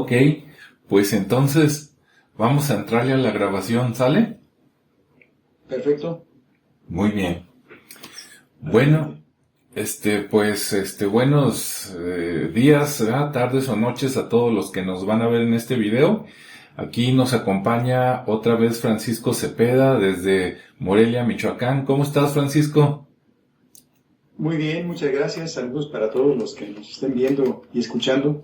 Ok, pues entonces vamos a entrarle a la grabación, ¿sale? Perfecto. Muy bien. Bueno, buenos días, ¿verdad? Tardes o noches a todos los que nos van a ver en este video. Aquí nos acompaña otra vez Francisco Cepeda desde Morelia, Michoacán. ¿Cómo estás, Francisco? Muy bien, muchas gracias. Saludos para todos los que nos estén viendo y escuchando.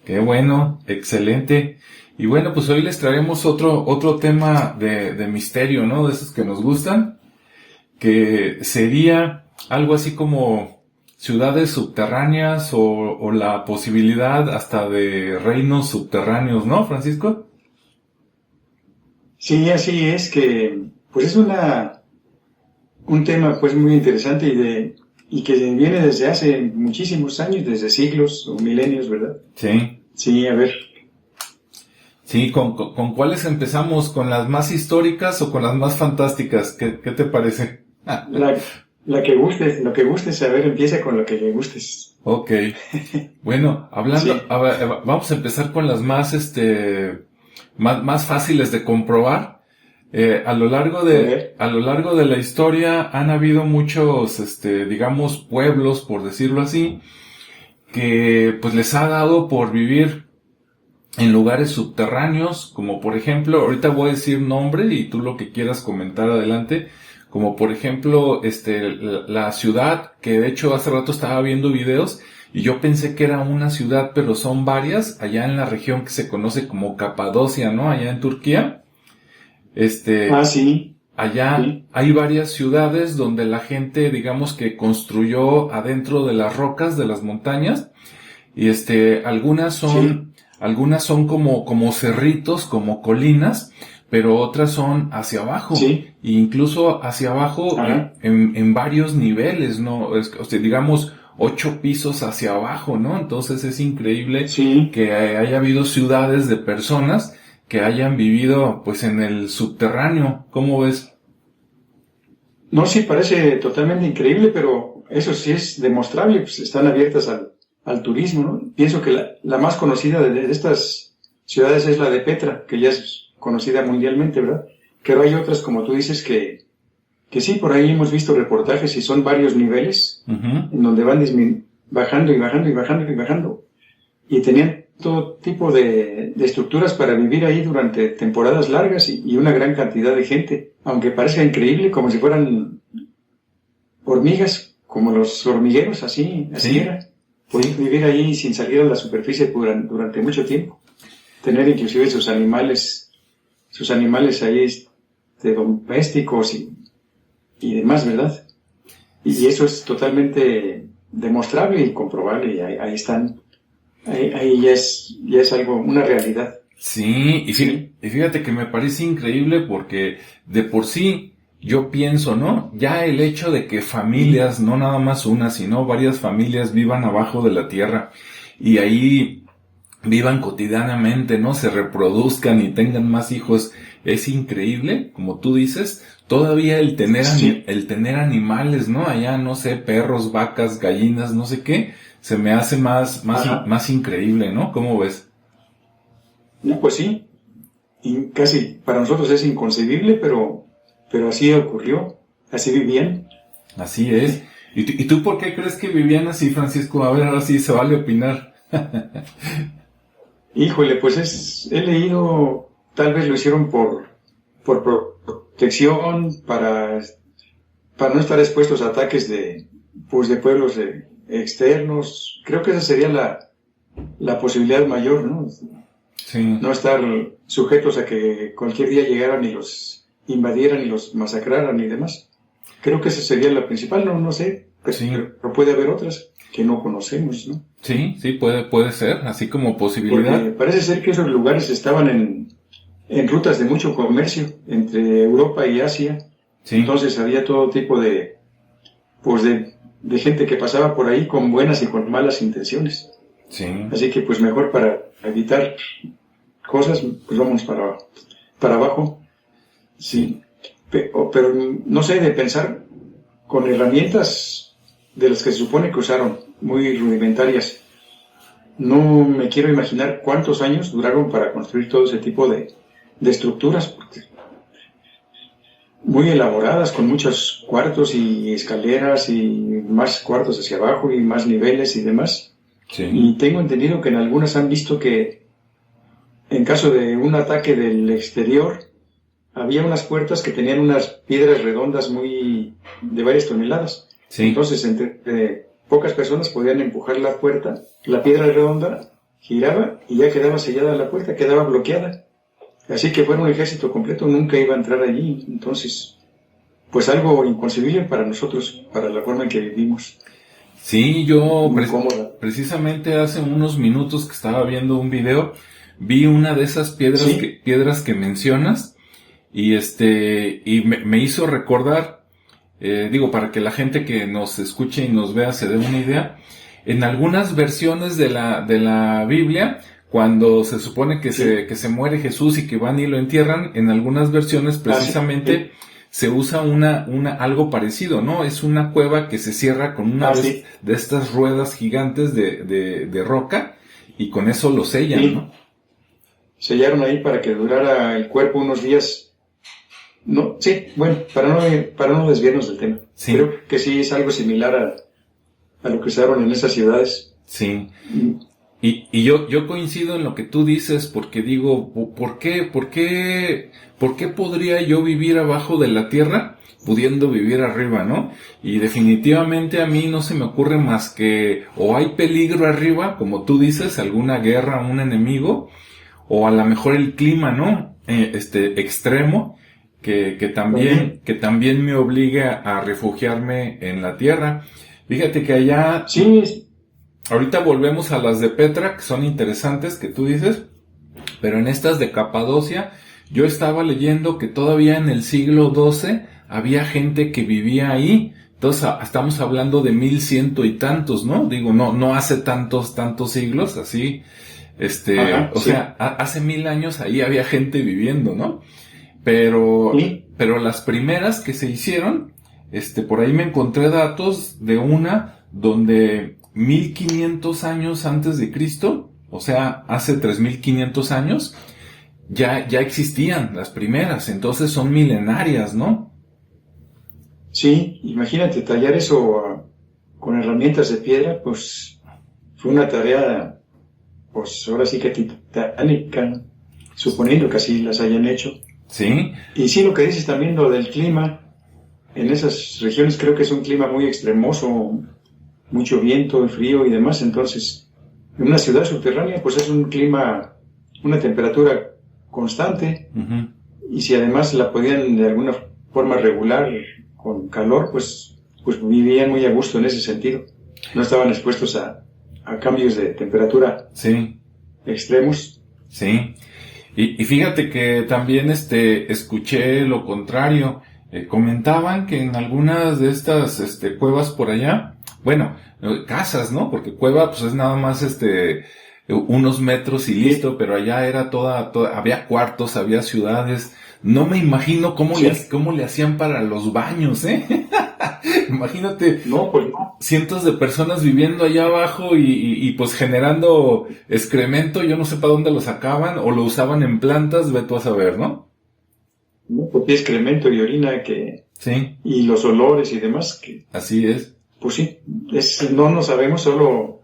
Qué bueno, excelente. Y bueno, pues hoy les traemos otro tema de misterio, ¿no? De esos que nos gustan, que sería algo así como ciudades subterráneas o la posibilidad hasta de reinos subterráneos, ¿no, Francisco? Sí, así es que, pues es un tema pues muy interesante y que viene desde hace muchísimos años, desde siglos o milenios, ¿verdad? Sí. Sí, a ver. Sí, ¿con cuáles empezamos? ¿Con las más históricas o con las más fantásticas? ¿Qué te parece? La que gustes, lo que gustes, a ver, empieza con lo que le gustes. Ok. Bueno, hablando, Sí. a ver, vamos a empezar con las más fáciles de comprobar. A lo largo de la historia han habido muchos, digamos, pueblos, por decirlo así, que pues les ha dado por vivir en lugares subterráneos, como por ejemplo, ahorita voy a decir nombre y tú lo que quieras comentar adelante, como por ejemplo, la ciudad, que de hecho hace rato estaba viendo videos y yo pensé que era una ciudad, pero son varias, allá en la región que se conoce como Capadocia, ¿no? Allá en Turquía. Sí. Allá Sí. hay varias ciudades donde la gente, digamos que construyó adentro de las rocas de las montañas y algunas Sí. son como cerritos, como colinas, pero otras son hacia abajo, Sí. e incluso hacia abajo Ajá. en varios niveles, ¿no? Digamos 8 pisos hacia abajo, ¿no? Entonces es increíble Sí. que haya habido ciudades de personas que hayan vivido pues en el subterráneo. ¿Cómo ves? No, sí, parece totalmente increíble, pero eso sí es demostrable, pues están abiertas al turismo, ¿no? Pienso que la más conocida de estas ciudades es la de Petra, que ya es conocida mundialmente, ¿verdad? Pero hay otras, como tú dices, que sí, por ahí hemos visto reportajes y son varios niveles, Uh-huh. en donde van bajando y bajando y bajando y bajando, y tenían todo tipo de estructuras para vivir ahí durante temporadas largas y una gran cantidad de gente, aunque parezca increíble, como si fueran hormigas, como los hormigueros, así Sí, era. Podían vivir ahí sin salir a la superficie durante mucho tiempo, tener inclusive sus animales ahí domésticos y demás, ¿verdad? Y eso es totalmente demostrable y comprobable, y ahí están. Ahí ya es algo, una realidad. sí, Sí. y fíjate que me parece increíble porque de por sí yo pienso, ¿no? Ya el hecho de que familias, no nada más una, sino varias familias vivan abajo de la tierra y ahí vivan cotidianamente, ¿no? Se reproduzcan y tengan más hijos, es increíble, como tú dices. Todavía Sí. el tener animales, ¿no? Allá, no sé, perros, vacas, gallinas, no sé qué, se me hace Ajá. más increíble, ¿no? ¿Cómo ves? No, pues sí, y casi para nosotros es inconcebible, pero así ocurrió, así vivían. Así es. ¿Y tú por qué crees que vivían así, Francisco? A ver, ahora sí se vale opinar. Híjole, pues he leído, tal vez lo hicieron por protección, para no estar expuestos a ataques de pueblos externos. Creo que esa sería la posibilidad mayor, ¿no? Sí, No estar sujetos a que cualquier día llegaran y los invadieran y los masacraran y demás. Creo que esa sería la principal, no sé, sí, pero puede haber otras que no conocemos, ¿no? sí, puede ser, así como Porque posibilidad. parece ser que esos lugares estaban en rutas de mucho comercio entre Europa y Asia. Sí, Entonces había todo tipo pues de gente que pasaba por ahí con buenas y con malas intenciones. sí, Así que pues mejor para evitar cosas, pues vamos para abajo. sí. Sí. Pero no sé, de pensar con herramientas de las que se supone que usaron, muy rudimentarias. no me quiero imaginar cuántos años duraron para construir todo ese tipo de estructuras, porque muy elaboradas, con muchos cuartos y escaleras y más cuartos hacia abajo y más niveles y demás. Sí. Y tengo entendido que en algunas han visto que en caso de un ataque del exterior, había unas puertas que tenían unas piedras redondas de varias toneladas. Sí. Entonces, entre pocas personas podían empujar la puerta, la piedra redonda giraba y ya quedaba sellada la puerta, quedaba bloqueada. Así que fuera un ejército completo, nunca iba a entrar allí. Entonces, pues algo inconcebible para nosotros, para la forma en que vivimos. Sí, yo precisamente hace unos minutos que estaba viendo un video, vi una de esas piedras, ¿sí? piedras que mencionas y me hizo recordar, para que la gente que nos escuche y nos vea se dé una idea, en algunas versiones de la Biblia, cuando se supone que se muere Jesús y que van y lo entierran, en algunas versiones precisamente se usa algo parecido, ¿no? Es una cueva que se cierra con una de estas ruedas gigantes de roca y con eso lo sellan, ¿no? Sellaron ahí para que durara el cuerpo unos días. No, sí, bueno, para no desviarnos del tema. Sí. Creo que sí es algo similar a lo que usaron en esas ciudades. Sí. Y yo coincido en lo que tú dices, porque digo, ¿por qué podría yo vivir abajo de la tierra pudiendo vivir arriba, no? Y definitivamente a mí no se me ocurre más que o hay peligro arriba, como tú dices, alguna guerra, un enemigo, o a lo mejor el clima, ¿no? Extremo, que también me obligue a refugiarme en la tierra. Fíjate que allá... Sí. Ahorita volvemos a las de Petra, que son interesantes, que tú dices, pero en estas de Capadocia, yo estaba leyendo que todavía en el siglo XII había gente que vivía ahí. Entonces, estamos hablando de 1100 y tantos, ¿no? Digo, no hace tantos siglos, así, sea, hace 1000 años ahí había gente viviendo, ¿no? Pero las primeras que se hicieron, por ahí me encontré datos de una donde 1500 años antes de Cristo, o sea, hace 3500 años, ya existían las primeras, entonces son milenarias, ¿no? Sí, imagínate, tallar eso con herramientas de piedra, pues fue una tarea, pues ahora sí que titánica, suponiendo que así las hayan hecho. Sí. Y sí, lo que dices también, lo del clima, en esas regiones creo que es un clima muy extremoso, mucho viento, frío y demás, entonces en una ciudad subterránea pues es un clima, una temperatura constante. Uh-huh. Y si además la podían de alguna forma regular con calor, pues vivían muy a gusto en ese sentido, no estaban expuestos a cambios de temperatura extremos. Sí, y fíjate que también escuché lo contrario. Comentaban que en algunas de estas cuevas por allá, bueno, casas, ¿no? Porque cueva pues es nada más unos metros y listo, pero allá era toda, había cuartos, había ciudades. No me imagino cómo le hacían para los baños, ¿eh? Imagínate, cientos de personas viviendo allá abajo y pues generando excremento, yo no sé para dónde lo sacaban, o lo usaban en plantas, ve tú a saber, ¿no? No, porque excremento y orina y los olores y demás así es. Pues sí, no sabemos, solo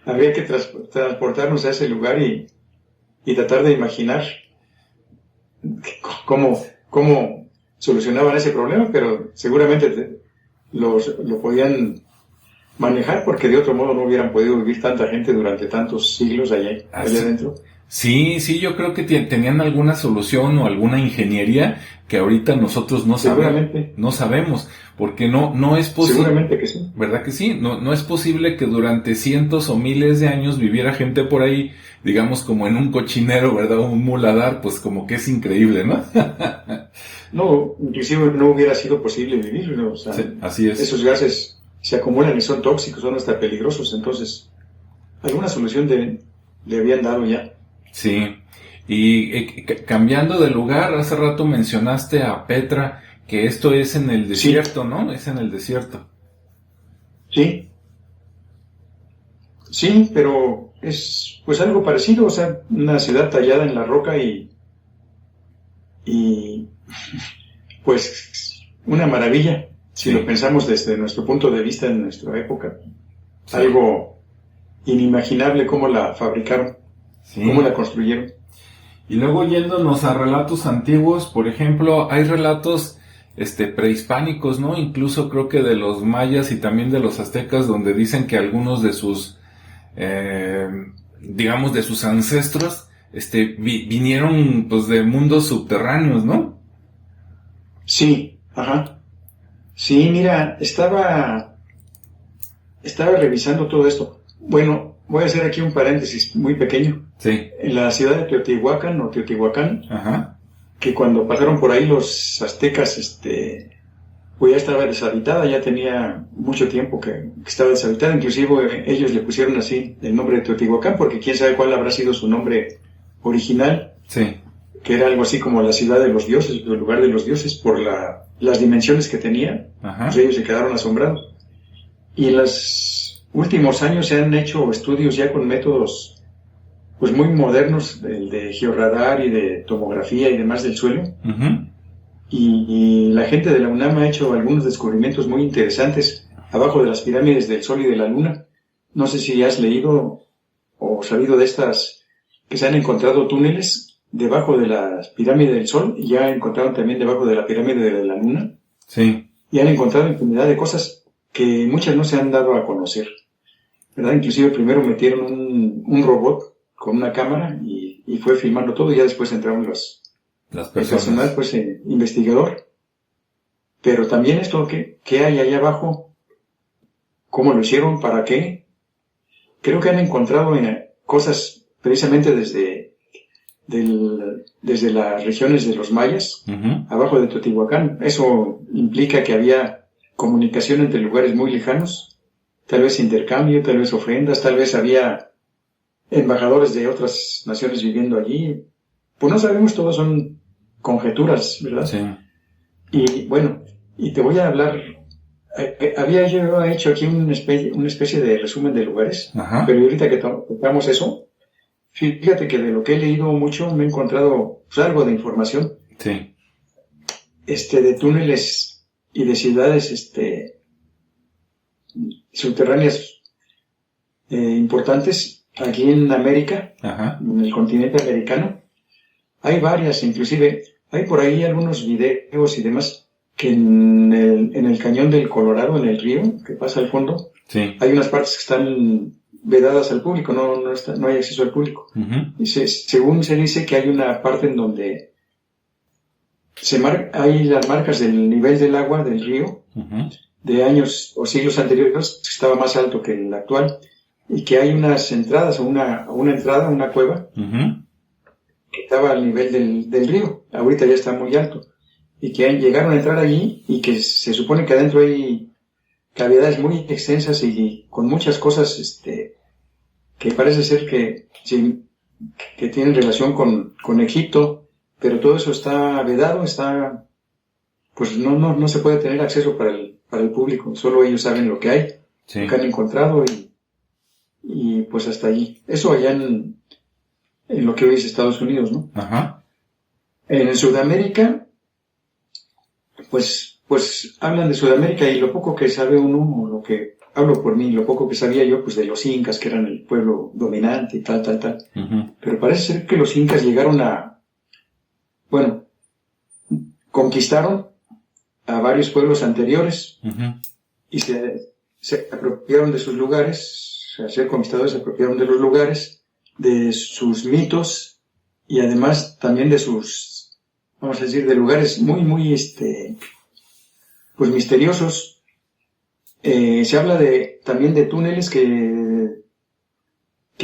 habría que transportarnos a ese lugar y tratar de imaginar cómo solucionaban ese problema, pero seguramente lo podían manejar, porque de otro modo no hubieran podido vivir tanta gente durante tantos siglos allá adentro. Sí, yo creo que tenían alguna solución o alguna ingeniería que ahorita nosotros no sabemos, porque no es posible. Seguramente que sí. ¿Verdad que sí? No es posible que durante cientos o miles de años viviera gente por ahí, digamos como en un cochinero, ¿verdad? Un muladar, pues como que es increíble, ¿no? No, inclusive no hubiera sido posible vivir, ¿no? O sea, así es. Esos gases se acumulan y son tóxicos, son hasta peligrosos, entonces alguna solución le habían dado ya. Sí, y cambiando de lugar, hace rato mencionaste a Petra, que esto es en el desierto, ¿no? Es en el desierto. Sí, Sí, pero es pues algo parecido, o sea, una ciudad tallada en la roca y pues una maravilla, si Sí. lo pensamos desde nuestro punto de vista en nuestra época. Sí. Algo inimaginable cómo la fabricaron, Sí. cómo la construyeron. Y luego yéndonos a relatos antiguos, por ejemplo, hay relatos prehispánicos, ¿no? Incluso creo que de los mayas y también de los aztecas, donde dicen que algunos de sus, digamos, de sus ancestros, vinieron, pues, de mundos subterráneos, ¿no? Sí, ajá. Sí, mira, estaba revisando todo esto. Bueno, voy a hacer aquí un paréntesis muy pequeño. Sí. En la ciudad de Teotihuacán, Ajá. que cuando pasaron por ahí los aztecas, pues ya estaba deshabitada, ya tenía mucho tiempo que estaba deshabitada, inclusive ellos le pusieron así el nombre de Teotihuacán, porque quién sabe cuál habrá sido su nombre original, Sí. que era algo así como la ciudad de los dioses, el lugar de los dioses, por las dimensiones que tenía. Ajá. Pues ellos se quedaron asombrados. Y en los últimos años se han hecho estudios ya con métodos pues muy modernos, el de georradar y de tomografía y demás del suelo. Uh-huh. Y la gente de la UNAM ha hecho algunos descubrimientos muy interesantes abajo de las pirámides del Sol y de la Luna. No sé si has leído o sabido de estas, que se han encontrado túneles debajo de la pirámide del Sol y ya encontraron también debajo de la pirámide de la Luna. Sí. Y han encontrado infinidad de cosas que muchas no se han dado a conocer, ¿verdad? Inclusive primero metieron un robot con una cámara y fue filmando todo y ya después entraron las personas. El personal, pues, investigador. Pero también esto que hay allá abajo, cómo lo hicieron, para qué. Creo que han encontrado cosas precisamente desde las regiones de los mayas, uh-huh, abajo de Teotihuacán. Eso implica que había comunicación entre lugares muy lejanos, tal vez intercambio, tal vez ofrendas, tal vez había embajadores de otras naciones viviendo allí. Pues no sabemos, todos son conjeturas, ¿verdad? Sí. Y bueno, y te voy a hablar, había yo hecho aquí una especie de resumen de lugares, ajá, pero ahorita que tocamos eso, fíjate que de lo que he leído mucho me he encontrado pues, algo de información. Sí. De túneles y de ciudades subterráneas importantes aquí en América, ajá, en el continente americano. Hay varias, inclusive hay por ahí algunos videos y demás que en el cañón del Colorado, en el río que pasa al fondo, sí, hay unas partes que están vedadas al público, no hay acceso al público. Uh-huh. Y según se dice que hay una parte en donde hay las marcas del nivel del agua del río, uh-huh, de años o siglos anteriores, que estaba más alto que el actual, y que hay unas entradas o una entrada, una cueva, uh-huh, que estaba al nivel del río, ahorita ya está muy alto, y que llegaron a entrar allí y que se supone que adentro hay cavidades muy extensas y con muchas cosas que parece ser que tienen relación con Egipto, pero todo eso está vedado, pues no se puede tener acceso para el público, solo ellos saben lo que hay, sí, lo que han encontrado y pues hasta allí. Eso allá en lo que hoy es Estados Unidos, ¿no? Ajá. En Sudamérica, pues hablan de Sudamérica y lo poco que sabe uno, o lo que hablo por mí, lo poco que sabía yo, pues de los incas, que eran el pueblo dominante y tal. Uh-huh. Pero parece ser que los incas llegaron conquistaron a varios pueblos anteriores, uh-huh, y se apropiaron de sus lugares, o sea, ser conquistadores se apropiaron de los lugares, de sus mitos y además también de sus, vamos a decir, de lugares muy, muy, pues misteriosos. Se habla también de túneles que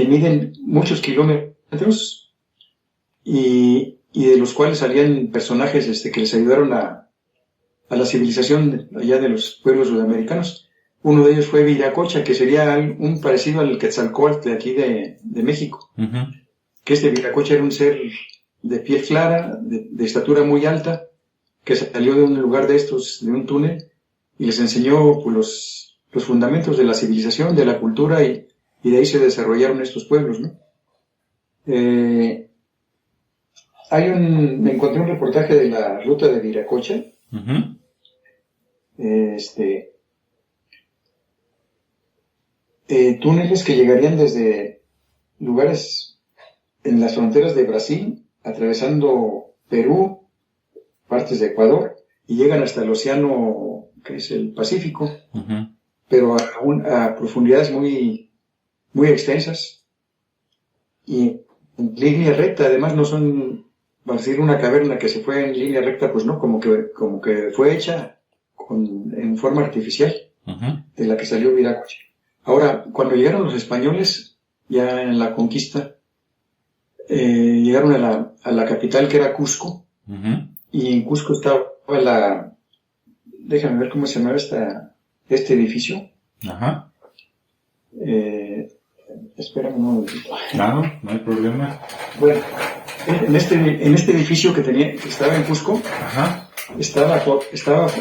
miden muchos kilómetros y de los cuales salían personajes que les ayudaron a la civilización allá de los pueblos sudamericanos. Uno de ellos fue Viracocha, que sería un parecido al Quetzalcóatl de aquí de México. Uh-huh. Que Viracocha era un ser de piel clara, de estatura muy alta, que salió de un lugar de un túnel, y les enseñó pues, los fundamentos de la civilización, de la cultura, y y de ahí se desarrollaron estos pueblos, ¿no? Me encontré un reportaje de la ruta de Viracocha. Uh-huh. Túneles que llegarían desde lugares en las fronteras de Brasil, atravesando Perú, partes de Ecuador, y llegan hasta el océano, que es el Pacífico, uh-huh, pero a profundidades muy, muy extensas, y en línea recta. Además no son, va a decir, una caverna que se fue en línea recta, pues no, como que fue hecha en forma artificial, uh-huh, de la que salió Viracocha. Ahora, cuando llegaron los españoles, ya en la conquista, llegaron a la capital, que era Cusco, uh-huh, y en Cusco estaba déjame ver cómo se llama este edificio. ajá. Espérame un momentito. Claro, no hay problema. Bueno, en este edificio que estaba en Cusco, Ajá.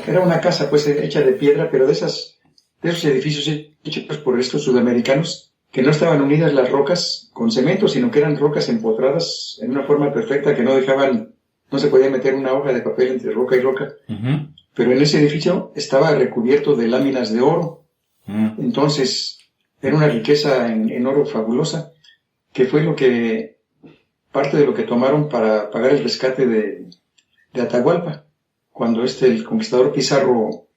era una casa pues hecha de piedra, pero de esos edificios hechos por estos sudamericanos, que no estaban unidas las rocas con cemento, sino que eran rocas empotradas en una forma perfecta, que no se podía meter una hoja de papel entre roca y roca. Uh-huh. Pero en ese edificio estaba recubierto de láminas de oro. Uh-huh. Entonces, era una riqueza en oro fabulosa, que fue parte de lo que tomaron para pagar el rescate de Atahualpa. Cuando el conquistador Pizarro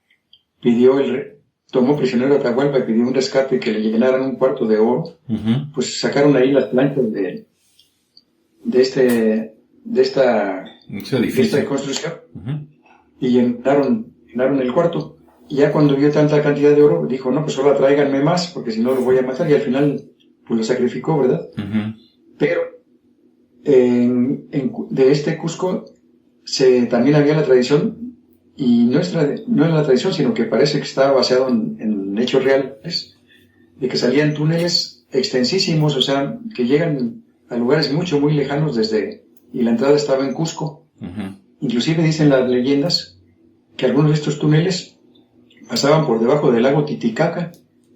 tomó prisionero a Atahualpa y pidió un rescate, que le llenaran un cuarto de oro, uh-huh, pues sacaron ahí las planchas de esta construcción, uh-huh, y llenaron el cuarto. Y ya cuando vio tanta cantidad de oro, dijo, no, pues ahora tráiganme más, porque si no lo voy a matar, y al final pues lo sacrificó, ¿verdad? uh-huh. Pero de este Cusco también había la tradición, y no es la tradición, sino que parece que estaba basado en hechos reales, de que salían túneles extensísimos, o sea, que llegan a lugares mucho, muy lejanos y la entrada estaba en Cusco. Uh-huh. Inclusive dicen las leyendas que algunos de estos túneles pasaban por debajo del lago Titicaca,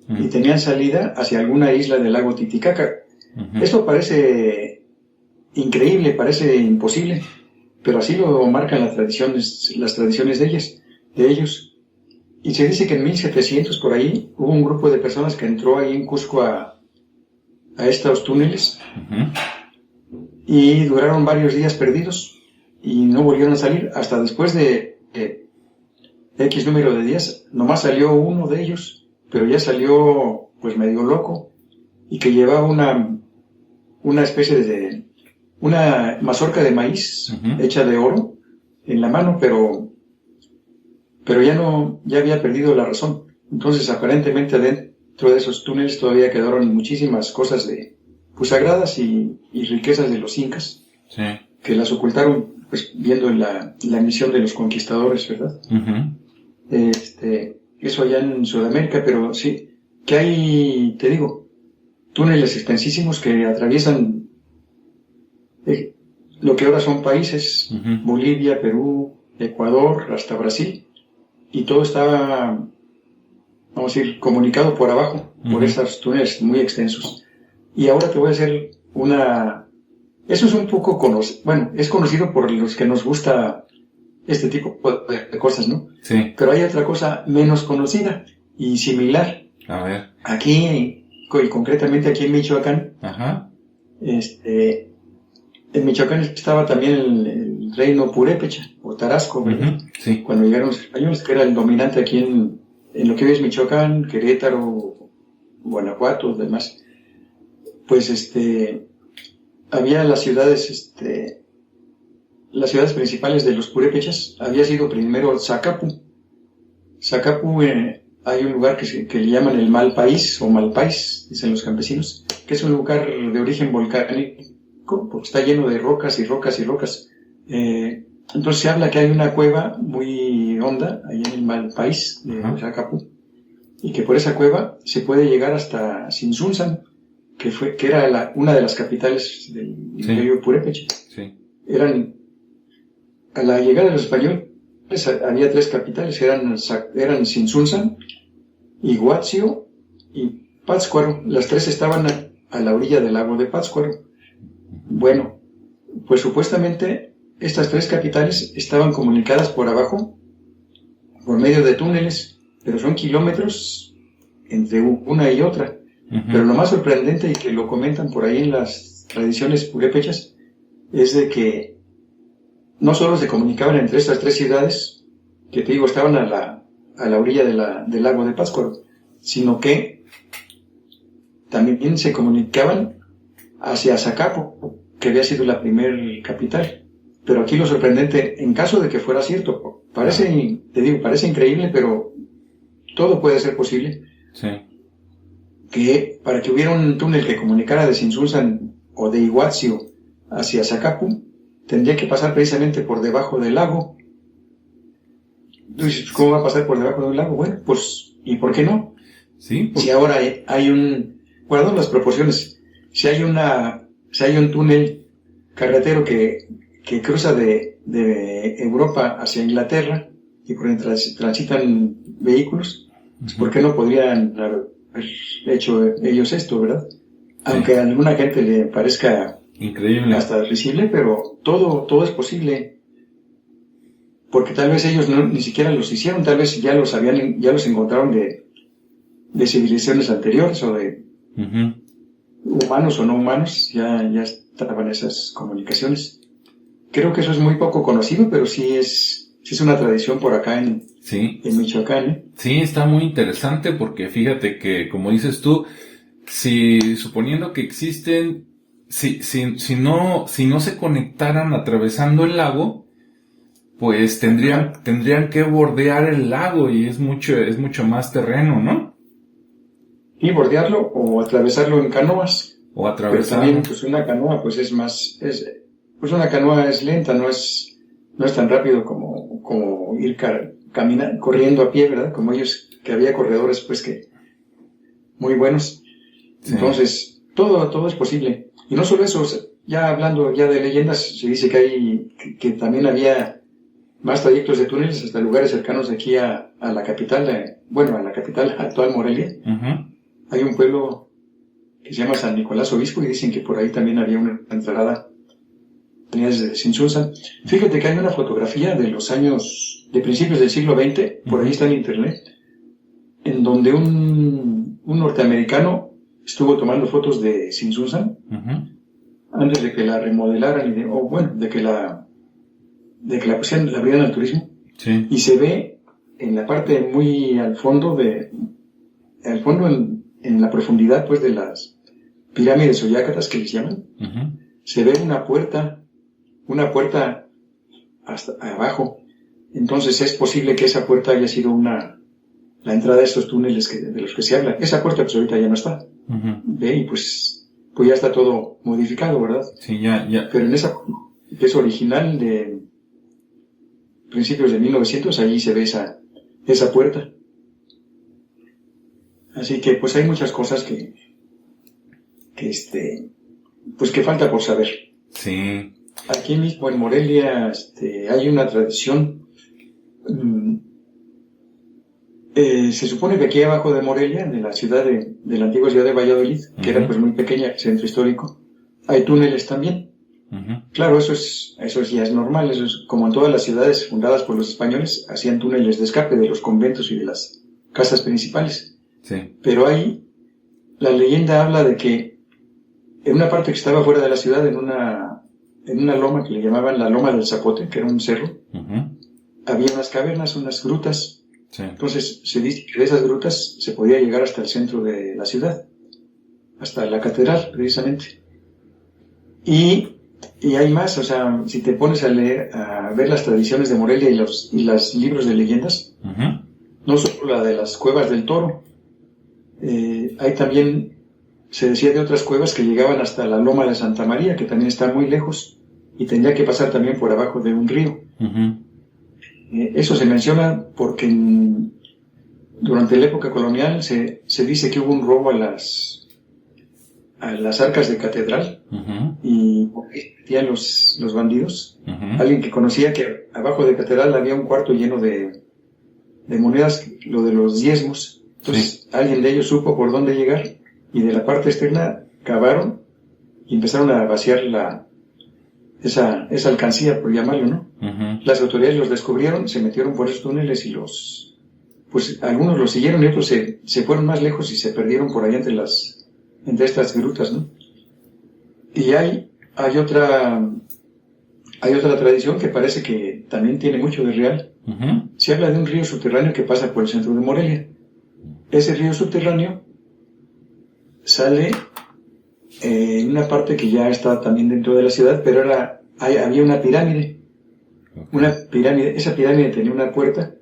uh-huh, y tenían salida hacia alguna isla del lago Titicaca. Uh-huh. Esto parece increíble, parece imposible, pero así lo marcan las tradiciones de ellos. Y se dice que en 1700 por ahí hubo un grupo de personas que entró ahí en Cusco a estos túneles, uh-huh, y duraron varios días perdidos y no volvieron a salir hasta después de X número de días. Nomás salió uno de ellos, pero ya salió pues medio loco, y que llevaba una especie de una mazorca de maíz, uh-huh, hecha de oro en la mano, pero ya había perdido la razón. Entonces, aparentemente dentro de esos túneles todavía quedaron muchísimas cosas sagradas y riquezas de los incas, sí, que las ocultaron pues viendo la misión de los conquistadores, ¿verdad? Uh-huh. Eso allá en Sudamérica, pero sí, que hay, te digo, túneles extensísimos que atraviesan lo que ahora son países, uh-huh, Bolivia, Perú, Ecuador, hasta Brasil, y todo está, vamos a decir, comunicado por abajo, uh-huh, por esos túneles muy extensos. Y ahora te voy a hacer eso es un poco es conocido por los que nos gusta este tipo de cosas, ¿no? Sí. Pero hay otra cosa menos conocida y similar. A ver. Aquí, y concretamente aquí en Michoacán, ajá, en Michoacán estaba también el reino purépecha, o Tarasco, ¿verdad? Uh-huh, sí. Cuando llegaron los españoles, que era el dominante aquí en lo que hoy es Michoacán, Querétaro, Guanajuato, demás. Pues había las ciudades principales de los purépechas. Había sido primero Zacapu. Zacapu, hay un lugar que le llaman el Mal País, o Malpais, dicen los campesinos, que es un lugar de origen volcánico, porque está lleno de rocas y rocas y rocas. Entonces se habla que hay una cueva muy honda ahí en el Malpais de Zacapu, y que por esa cueva se puede llegar hasta Sinsunzan, que era una de las capitales del imperio purépecha. Sí. A la llegada de los españoles había 3 capitales, eran Sinsunzan, Iguazio y Pátzcuaro. Las tres estaban a la orilla del lago de Pátzcuaro. Bueno, pues supuestamente estas tres capitales estaban comunicadas por abajo por medio de túneles, pero son kilómetros entre una y otra. Pero lo más sorprendente, y que lo comentan por ahí en las tradiciones purépechas, es de que no solo se comunicaban entre estas tres ciudades, que te digo, estaban a la orilla del lago de Pátzcuaro, sino que también se comunicaban hacia Zacapo, que había sido la primer capital. Pero aquí lo sorprendente, en caso de que fuera cierto, parece increíble, pero todo puede ser posible. Sí. Que para que hubiera un túnel que comunicara de Sinsulzan o de Iguazio hacia Zacapu, tendría que pasar precisamente por debajo del lago. Entonces, ¿cómo va a pasar por debajo del lago? Bueno, pues, ¿y por qué no? Sí. Si ahora hay guardando las proporciones, si hay un túnel carretero que cruza de Europa hacia Inglaterra y por donde transitan vehículos, ¿por qué no podrían haber hecho ellos esto, verdad? Aunque a alguna gente le parezca increíble, hasta risible, pero todo es posible, porque tal vez ellos ni siquiera los hicieron, tal vez ya los encontraron de civilizaciones anteriores o de humanos o no humanos, ya estaban esas comunicaciones. Creo que eso es muy poco conocido, pero sí es una tradición por acá en Michoacán, ¿eh? Sí, está muy interesante porque fíjate que, como dices tú, suponiendo que existen, si no se conectaran atravesando el lago, pues tendrían que bordear el lago y es mucho más terreno, ¿no? Y bordearlo o atravesarlo en canoas. O atravesarlo. Pero también, pues una canoa, pues pues una canoa es lenta, no es tan rápido como ir corriendo a pie, ¿verdad? Como ellos, que había corredores, pues que muy buenos. Sí. Entonces, todo es posible. Y no solo eso, ya hablando ya de leyendas, se dice que también había más trayectos de túneles hasta lugares cercanos de aquí a la capital, a la capital actual, Morelia. Hay un pueblo que se llama San Nicolás Obispo y dicen que por ahí también había una entrada desde Sinsulzan. Fíjate que hay una fotografía de principios del siglo XX, por ahí está en internet, en donde un norteamericano estuvo tomando fotos de Sinsulzan antes de que la remodelaran de que la pusieran, la abrieran al turismo. Sí. Y se ve en la parte muy al fondo en la profundidad pues de las pirámides o yácatas que les llaman, se ve una puerta hasta abajo. Entonces es posible que esa puerta haya sido la entrada de estos túneles de los que se habla. Esa puerta pues ahorita ya no está. Ve, y pues ya está todo modificado, ¿verdad? Sí, ya. Pero en esa que es original de principios de 1900, allí se ve esa puerta. Así que pues hay muchas cosas que falta por saber. Sí. Aquí mismo en Morelia hay una tradición. Se supone que aquí abajo de Morelia, de la la antigua ciudad de Valladolid, que era pues muy pequeña, centro histórico, hay túneles también. Claro, eso ya es normal, eso es como en todas las ciudades fundadas por los españoles, hacían túneles de escape de los conventos y de las casas principales. Sí. Pero ahí la leyenda habla de que en una parte que estaba fuera de la ciudad, en una loma que le llamaban la Loma del Zapote, que era un cerro, había unas cavernas, unas grutas. Sí. Entonces se dice que de esas grutas se podía llegar hasta el centro de la ciudad, hasta la catedral precisamente. Y hay más, o sea, si te pones a ver las tradiciones de Morelia y los libros de leyendas, no solo la de las cuevas del Toro, hay también, se decía de otras cuevas que llegaban hasta la Loma de Santa María, que también está muy lejos, y tendría que pasar también por abajo de un río. Eso se menciona porque durante la época colonial se dice que hubo un robo a las arcas de catedral, y metían los bandidos. Alguien que conocía que abajo de catedral había un cuarto lleno de monedas, lo de los diezmos. Entonces, alguien de ellos supo por dónde llegar y de la parte externa cavaron y empezaron a vaciar esa alcancía, por llamarlo, ¿no? Uh-huh. Las autoridades los descubrieron, se metieron por esos túneles y pues algunos los siguieron y otros se fueron más lejos y se perdieron por allá entre estas grutas, ¿no? Y hay otra tradición que parece que también tiene mucho de real. Uh-huh. Se habla de un río subterráneo que pasa por el centro de Morelia. Ese río subterráneo sale en una parte que ya está también dentro de la ciudad, pero había una pirámide. Okay. Esa pirámide tenía una puerta.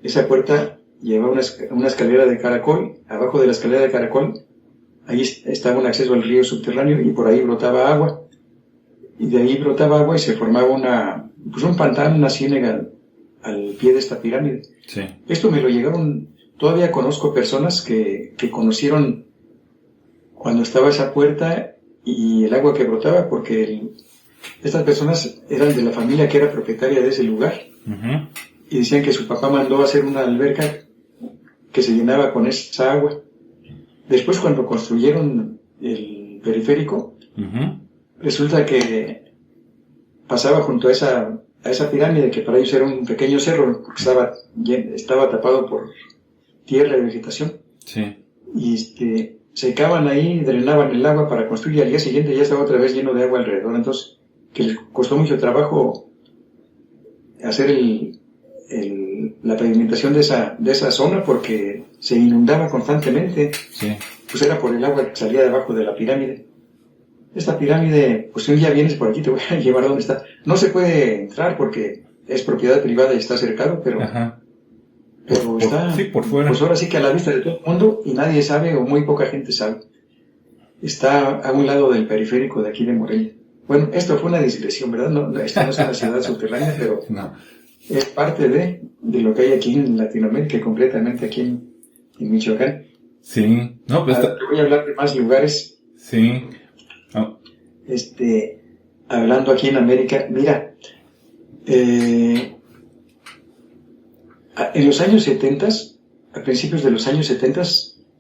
Esa puerta llevaba una escalera de caracol. Abajo de la escalera de caracol, ahí estaba un acceso al río subterráneo y por ahí brotaba agua. Y de ahí brotaba agua y se formaba un pantano, una ciénaga al pie de esta pirámide. Sí. Esto me lo llegaron, todavía conozco personas que conocieron cuando estaba esa puerta y el agua que brotaba, porque estas personas eran de la familia que era propietaria de ese lugar. Uh-huh. Y decían que su papá mandó a hacer una alberca que se llenaba con esa agua. Después, cuando construyeron el periférico, uh-huh, resulta que pasaba junto a esa pirámide, que para ellos era un pequeño cerro, porque estaba tapado por tierra y vegetación. Sí. Y secaban ahí, drenaban el agua para construir, y al día siguiente ya estaba otra vez lleno de agua alrededor. Entonces, que les costó mucho trabajo hacer la pavimentación de esa zona, porque se inundaba constantemente. Sí. Pues era por el agua que salía debajo de la pirámide. Esta pirámide, pues si un día vienes por aquí te voy a llevar a donde está. No se puede entrar porque es propiedad privada y está cercado, pero Ajá. está, sí, por fuera. Pues ahora sí que a la vista de todo el mundo, y nadie sabe, o muy poca gente sabe. Está a un lado del periférico de aquí de Morelia. Bueno, esto fue una digresión, ¿verdad? Esta no es una ciudad subterránea, pero no. Es parte de lo que hay aquí en Latinoamérica y completamente aquí en Michoacán. Sí. No, pues te voy a hablar de más lugares. Sí. Oh. Hablando aquí en América, mira, en los años 70, a principios de los años 70,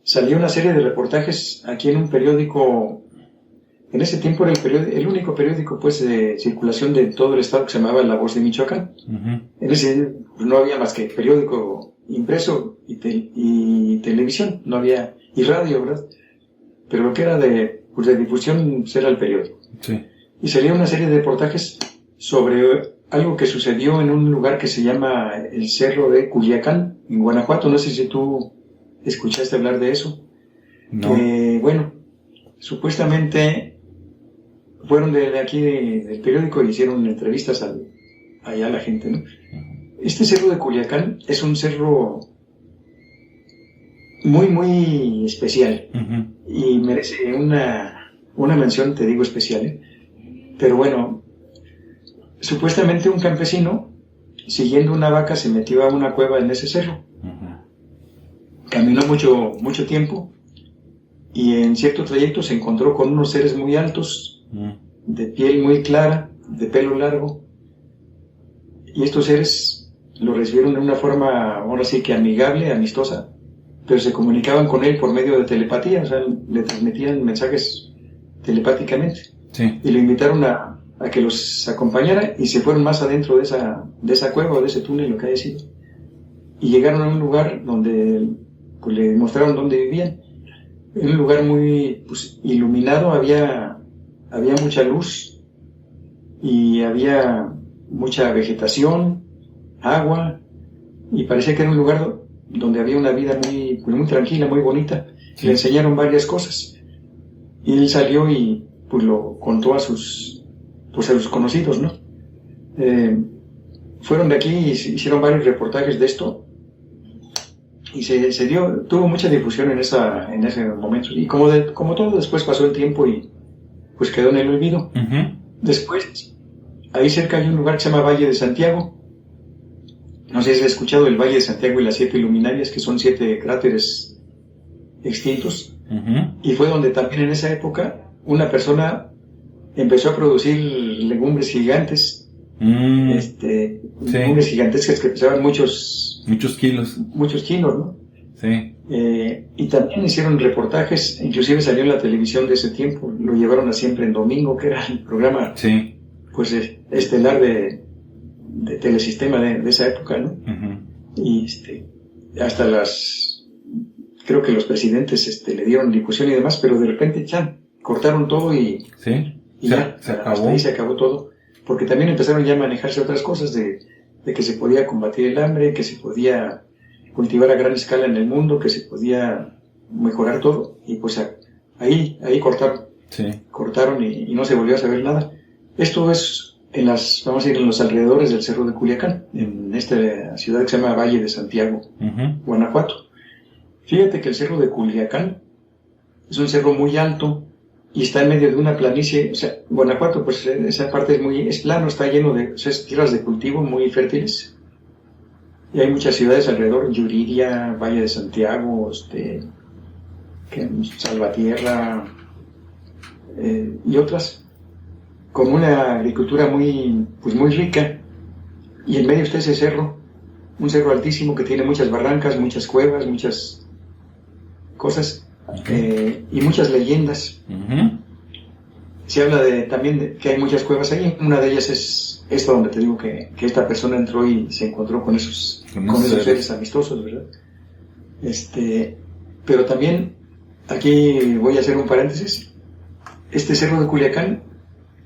salió una serie de reportajes aquí en un periódico. En ese tiempo era el único periódico pues de circulación de todo el estado, que se llamaba La Voz de Michoacán. Uh-huh. En ese pues, no había más que periódico impreso y televisión, no había, y radio, ¿verdad? Pero lo que era de difusión pues, era el periódico. Sí. Y salía una serie de reportajes sobre algo que sucedió en un lugar que se llama el Cerro de Culiacán, en Guanajuato. No sé si tú escuchaste hablar de eso. No. Bueno, supuestamente fueron de aquí del periódico y hicieron entrevistas allá a la gente, ¿no? Este cerro de Culiacán es un cerro muy, muy especial. Uh-huh. Y merece una mención, te digo, especial, ¿eh? Pero bueno, supuestamente un campesino, siguiendo una vaca, se metió a una cueva en ese cerro. Uh-huh. Caminó mucho tiempo y en cierto trayecto se encontró con unos seres muy altos, de piel muy clara, de pelo largo, y estos seres lo recibieron de una forma, ahora sí que amigable, amistosa, pero se comunicaban con él por medio de telepatía, o sea, le transmitían mensajes telepáticamente. Sí. Y lo invitaron a que los acompañara, y se fueron más adentro de esa cueva o de ese túnel, lo que haya sido, y llegaron a un lugar donde pues, le mostraron dónde vivían. En un lugar muy pues, iluminado, había mucha luz y había mucha vegetación, agua, y parecía que era un lugar donde había una vida muy, muy tranquila, muy bonita. Sí. Le enseñaron varias cosas y él salió y pues lo contó a sus conocidos, ¿no? Fueron de aquí y hicieron varios reportajes de esto. Y tuvo mucha difusión en ese momento. Y como todo, después pasó el tiempo y pues quedó en el olvido. Uh-huh. Después, ahí cerca hay un lugar que se llama Valle de Santiago. No sé si has escuchado el Valle de Santiago y las 7 luminarias, que son 7 cráteres extintos. Uh-huh. Y fue donde también en esa época una persona empezó a producir legumbres gigantes. Legumbres gigantescas que pesaban muchos kilos. Muchos kilos, ¿no? Sí. Y también hicieron reportajes, inclusive salió en la televisión de ese tiempo, lo llevaron a Siempre en Domingo, que era el programa pues estelar de Telesistema de esa época, ¿no? Uh-huh. Y hasta creo que los presidentes le dieron difusión y demás, pero de repente ya cortaron todo y ya se acabó. Hasta ahí se acabó todo, porque también empezaron ya a manejarse otras cosas de que se podía combatir el hambre, que se podía cultivar a gran escala en el mundo, que se podía mejorar todo, y pues ahí cortaron y no se volvió a saber nada. Esto es vamos a ir en los alrededores del Cerro de Culiacán, en esta ciudad que se llama Valle de Santiago, uh-huh. Guanajuato. Fíjate que el Cerro de Culiacán es un cerro muy alto y está en medio de una planicie. O sea, Guanajuato, pues esa parte es plano, está lleno de tierras de cultivo muy fértiles. Y hay muchas ciudades alrededor, Yuriria, Valle de Santiago, Salvatierra, y otras, con una agricultura muy rica. Y en medio está ese cerro, un cerro altísimo que tiene muchas barrancas, muchas cuevas, muchas cosas, y muchas leyendas. Uh-huh. Se habla también de que hay muchas cuevas ahí. Una de ellas es esta donde te digo que esta persona entró y se encontró con esos seres amistosos, ¿verdad? Pero también, aquí voy a hacer un paréntesis. Este Cerro de Culiacán,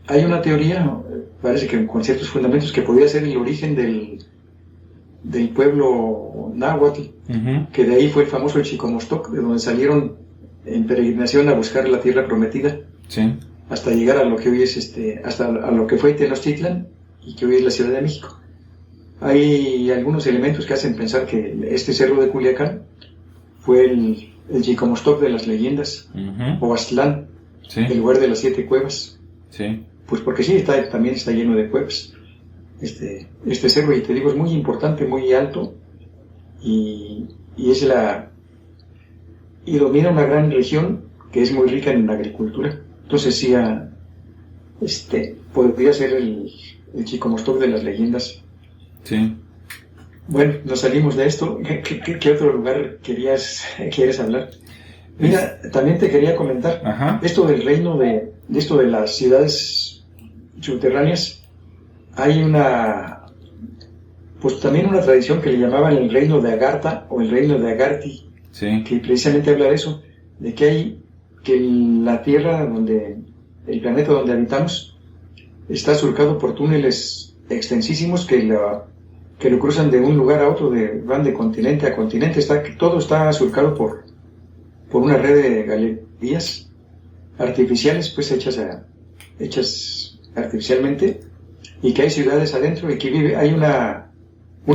hay una teoría, parece que con ciertos fundamentos, que podría ser el origen del pueblo náhuatl, uh-huh. que de ahí fue el famoso Chicomostoc, de donde salieron en peregrinación a buscar la tierra prometida, hasta llegar a lo que hoy es hasta a lo que fue Tenochtitlan y que hoy es la Ciudad de México. Hay algunos elementos que hacen pensar que este Cerro de Culiacán fue el Chicomostoc de las leyendas, uh-huh. o Aztlán, el lugar de las 7 cuevas. Pues porque también está lleno de cuevas. Este cerro, y te digo, es muy importante, muy alto, y domina una gran región que es muy rica en agricultura. Entonces sí, podría ser el Chicomostoc de las leyendas. Bueno, nos salimos de esto. ¿Qué otro lugar quieres hablar? Mira, también te quería comentar, ajá, esto del reino de esto de las ciudades subterráneas. Hay también una tradición que le llamaban el reino de Agartha o el reino de Agarthi, que precisamente habla de eso, de que la Tierra, el planeta donde habitamos, está surcado por túneles extensísimos que lo cruzan de un lugar a otro, van de continente a continente. Todo está surcado por una red de galerías artificiales, pues hechas artificialmente, y que hay ciudades adentro y que hay una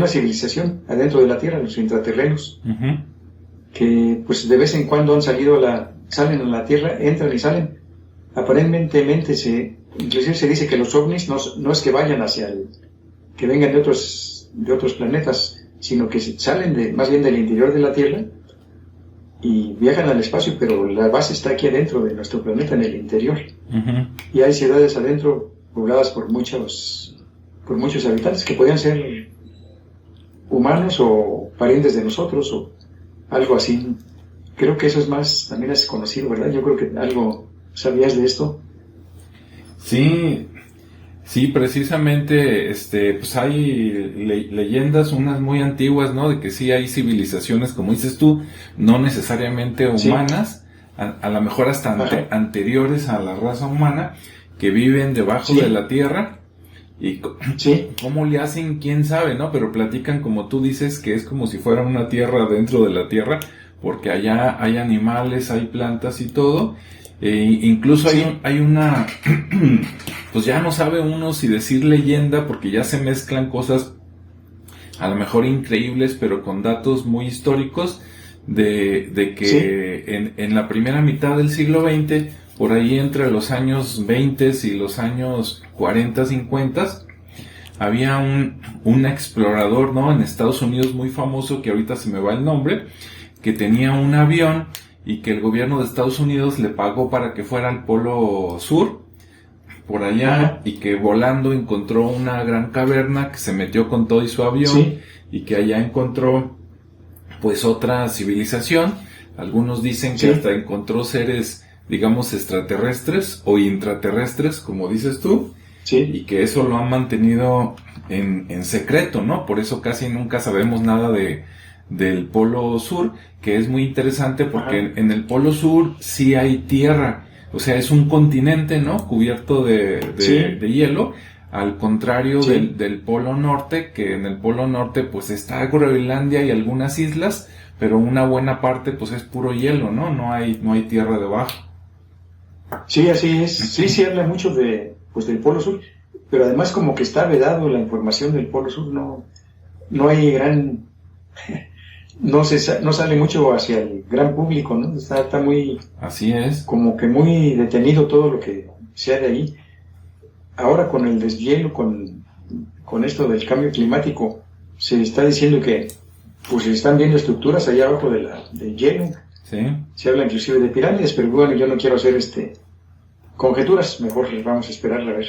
civilización adentro de la Tierra, los intraterrenos, uh-huh, que pues de vez en cuando salen a la Tierra, entran y salen. Aparentemente inclusive se dice que los ovnis no es que vayan que vengan de otros planetas, sino que salen más bien del interior de la Tierra y viajan al espacio, pero la base está aquí adentro de nuestro planeta, en el interior. Uh-huh. Y hay ciudades adentro pobladas por muchos habitantes que podrían ser humanos o parientes de nosotros o algo así. Creo que eso también es conocido, ¿verdad? Yo creo que algo sabías de esto. Sí, precisamente, pues hay leyendas, unas muy antiguas, ¿no? De que sí hay civilizaciones, como dices tú, no necesariamente humanas, a lo mejor hasta anteriores a la raza humana, que viven debajo de la tierra, y cómo le hacen, quién sabe, ¿no? Pero platican, como tú dices, que es como si fuera una tierra dentro de la tierra, porque allá hay animales, hay plantas y todo. Incluso hay una, pues ya no sabe uno si decir leyenda, porque ya se mezclan cosas a lo mejor increíbles, pero con datos muy históricos, de que en la primera mitad del siglo XX, por ahí entre los años 20 y los años 40, 50, había un explorador, ¿no? En Estados Unidos muy famoso, que ahorita se me va el nombre, que tenía un avión y que el gobierno de Estados Unidos le pagó para que fuera al Polo Sur, por allá, y que volando encontró una gran caverna, que se metió con todo y su avión, y que allá encontró pues otra civilización, Algunos dicen que hasta encontró seres, digamos, extraterrestres o intraterrestres, como dices tú, y que eso lo han mantenido en secreto, ¿no? Por eso casi nunca sabemos nada del Polo Sur, que es muy interesante porque en el Polo Sur sí hay tierra, o sea, es un continente, ¿no? Cubierto de hielo, al contrario del Polo Norte, que en el Polo Norte pues está Groenlandia y algunas islas, pero una buena parte pues es puro hielo, ¿no? No hay tierra debajo. Sí, así es. Sí, se habla mucho del Polo Sur, pero además como que está vedado la información del Polo Sur, no hay gran... No sale mucho hacia el gran público, ¿no? Está muy... Así es. Como que muy detenido todo lo que sea de ahí. Ahora con el deshielo, con esto del cambio climático, se está diciendo que pues se están viendo estructuras allá abajo del hielo. Sí. Se habla inclusive de pirámides, pero bueno, yo no quiero hacer conjeturas, mejor vamos a esperar a ver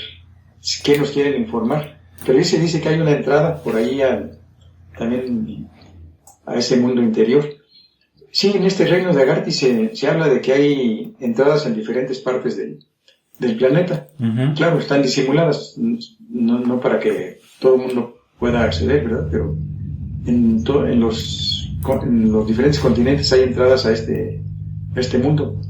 qué nos quieren informar. Pero se dice que hay una entrada por ahí también a ese mundo interior. Sí, en este reino de Agarthy se habla de que hay entradas en diferentes partes del planeta. Uh-huh. Claro, están disimuladas, no para que todo el mundo pueda acceder, ¿verdad? Pero en los diferentes continentes hay entradas a este mundo.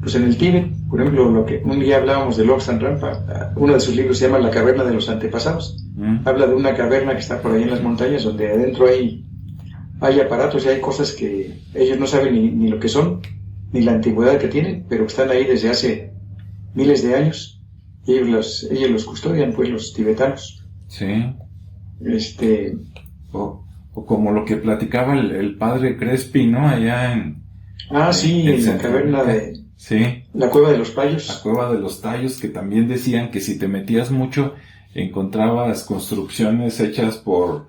Pues en el Tíbet, por ejemplo, lo que un día hablábamos de Lobsang Rampa, uno de sus libros se llama La caverna de los antepasados. Habla de una caverna que está por ahí en las montañas donde adentro hay aparatos y hay cosas que ellos no saben ni lo que son, ni la antigüedad que tienen, pero están ahí desde hace miles de años. Y ellos los custodian, pues, los tibetanos. Sí. O como lo que platicaba el padre Crespi, ¿no? Allá en la caverna de... Sí. La cueva de los Tallos. La cueva de los Tallos, que también decían que si te metías mucho, encontrabas construcciones hechas por,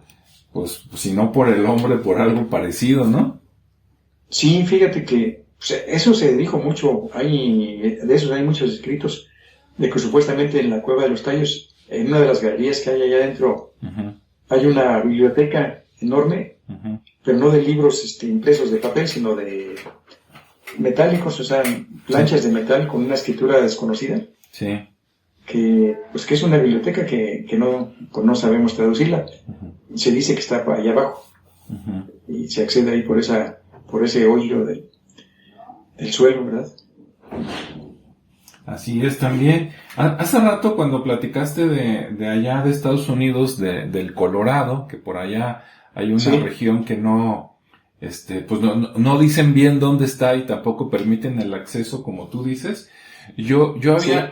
pues, si no por el hombre, por algo parecido, ¿no? Sí, fíjate que eso se dijo mucho, de esos hay muchos escritos, de que supuestamente en la cueva de los Tallos, en una de las galerías que hay allá adentro, uh-huh, hay una biblioteca enorme, uh-huh, pero no de libros impresos de papel, sino de metálicos, o sea, planchas de metal con una escritura desconocida. Sí. Que es una biblioteca que no sabemos traducirla. Uh-huh. Se dice que está allá abajo. Uh-huh. Y se accede ahí por ese hoyo del suelo, ¿verdad? Así es también. Hace rato cuando platicaste de allá de Estados Unidos, del Colorado, que por allá hay una región que pues no dicen bien dónde está y tampoco permiten el acceso como tú dices. Yo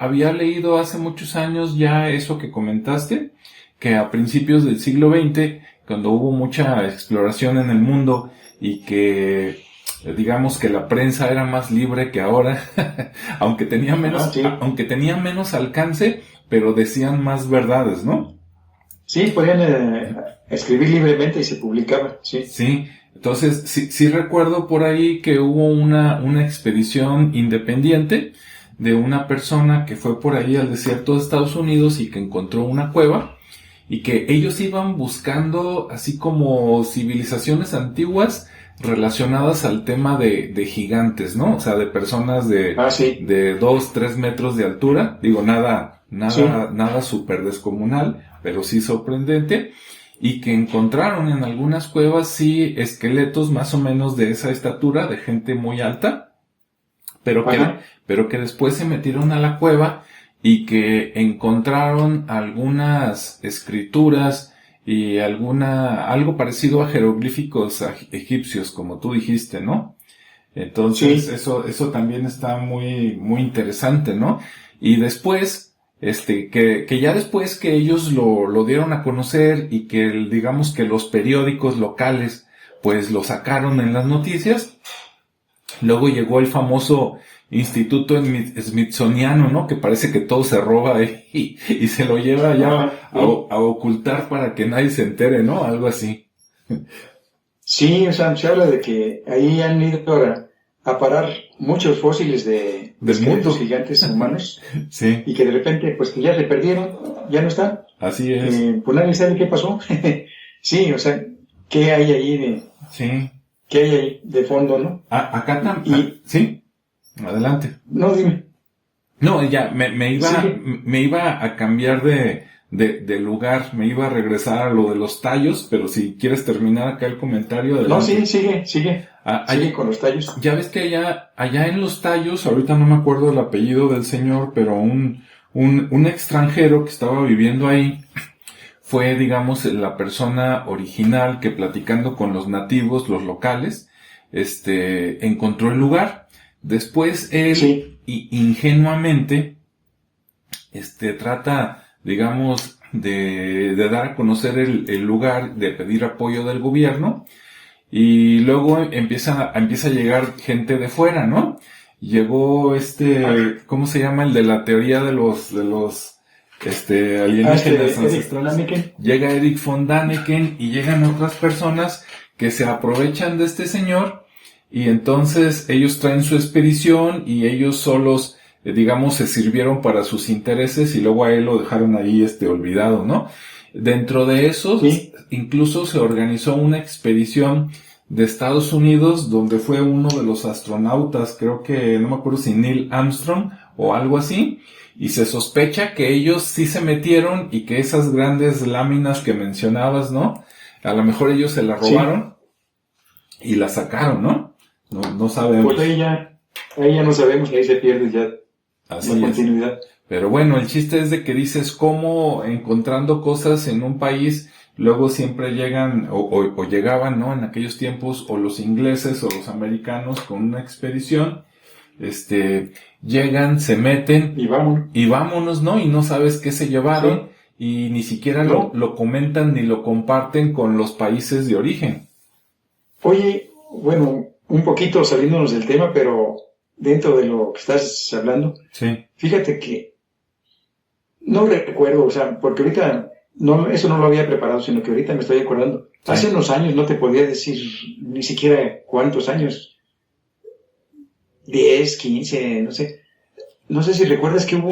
había leído hace muchos años ya eso que comentaste, que a principios del siglo XX, cuando hubo mucha exploración en el mundo y que digamos que la prensa era más libre que ahora, aunque tenía menos alcance, pero decían más verdades, ¿no? Sí, podían escribir libremente y se publicaba, sí. Sí, entonces sí recuerdo por ahí que hubo una expedición independiente de una persona que fue por ahí al desierto de Estados Unidos y que encontró una cueva y que ellos iban buscando así como civilizaciones antiguas relacionadas al tema de gigantes, ¿no? O sea, de personas de 2-3 metros de altura, digo, nada súper descomunal, pero sí sorprendente, y que encontraron en algunas cuevas sí esqueletos más o menos de esa estatura, de gente muy alta, pero que después se metieron a la cueva y que encontraron algunas escrituras y algo parecido a jeroglíficos egipcios, como tú dijiste, ¿no? Entonces, eso también está muy, muy interesante, ¿no? Y después, que ya después que ellos lo dieron a conocer y que, digamos que los periódicos locales, pues lo sacaron en las noticias, luego llegó el famoso Instituto Smithsoniano, ¿no? Que parece que todo se roba y se lo lleva ya a ocultar para que nadie se entere, ¿no? Algo así. Sí, o sea, se habla de que ahí han ido a parar muchos fósiles de esqueletos gigantes humanos. Sí. Y que de repente, pues que ya se perdieron, ya no están. Así es. Pues nadie sabe qué pasó. Sí, o sea, ¿qué hay ahí Sí. que hay ahí de fondo, ¿no? Acá también. ¿Sí? Adelante. No, dime. No, ya, me iba a cambiar de lugar, me iba a regresar a lo de los tallos, pero si quieres terminar acá el comentario, adelante. No, sigue. Sigue con los tallos. Ya ves que allá en los tallos, ahorita no me acuerdo el apellido del señor, pero un extranjero que estaba viviendo ahí, fue, digamos, la persona original que platicando con los nativos, los locales, encontró el lugar. Después él, ingenuamente, trata, digamos, de dar a conocer el lugar, de pedir apoyo del gobierno, y luego empieza a llegar gente de fuera, ¿no? Llegó ¿cómo se llama? El de la teoría de los alienígenas ancestrales. Llega Eric von Däniken y llegan otras personas que se aprovechan de este señor, y entonces ellos traen su expedición y ellos solos, digamos, se sirvieron para sus intereses y luego a él lo dejaron ahí olvidado, ¿no? Dentro de eso, incluso se organizó una expedición de Estados Unidos donde fue uno de los astronautas, creo que, no me acuerdo si Neil Armstrong o algo así, y se sospecha que ellos sí se metieron y que esas grandes láminas que mencionabas, ¿no? A lo mejor ellos se las robaron y las sacaron, ¿no? No sabemos. Pues ahí ya no sabemos, ahí se pierde ya la continuidad. Pero bueno, el chiste es de que dices cómo encontrando cosas en un país, luego siempre llegan, o llegaban, ¿no? En aquellos tiempos, o los ingleses o los americanos con una expedición, llegan, se meten, y vámonos, ¿no? Y no sabes qué se llevaron, y ni siquiera lo comentan ni lo comparten con los países de origen. Oye, bueno, un poquito saliéndonos del tema, pero dentro de lo que estás hablando, fíjate que no recuerdo, o sea, porque ahorita eso no lo había preparado, sino que ahorita me estoy acordando. Hace unos años no te podía decir ni siquiera cuántos años, 10, 15, no sé. No sé si recuerdas que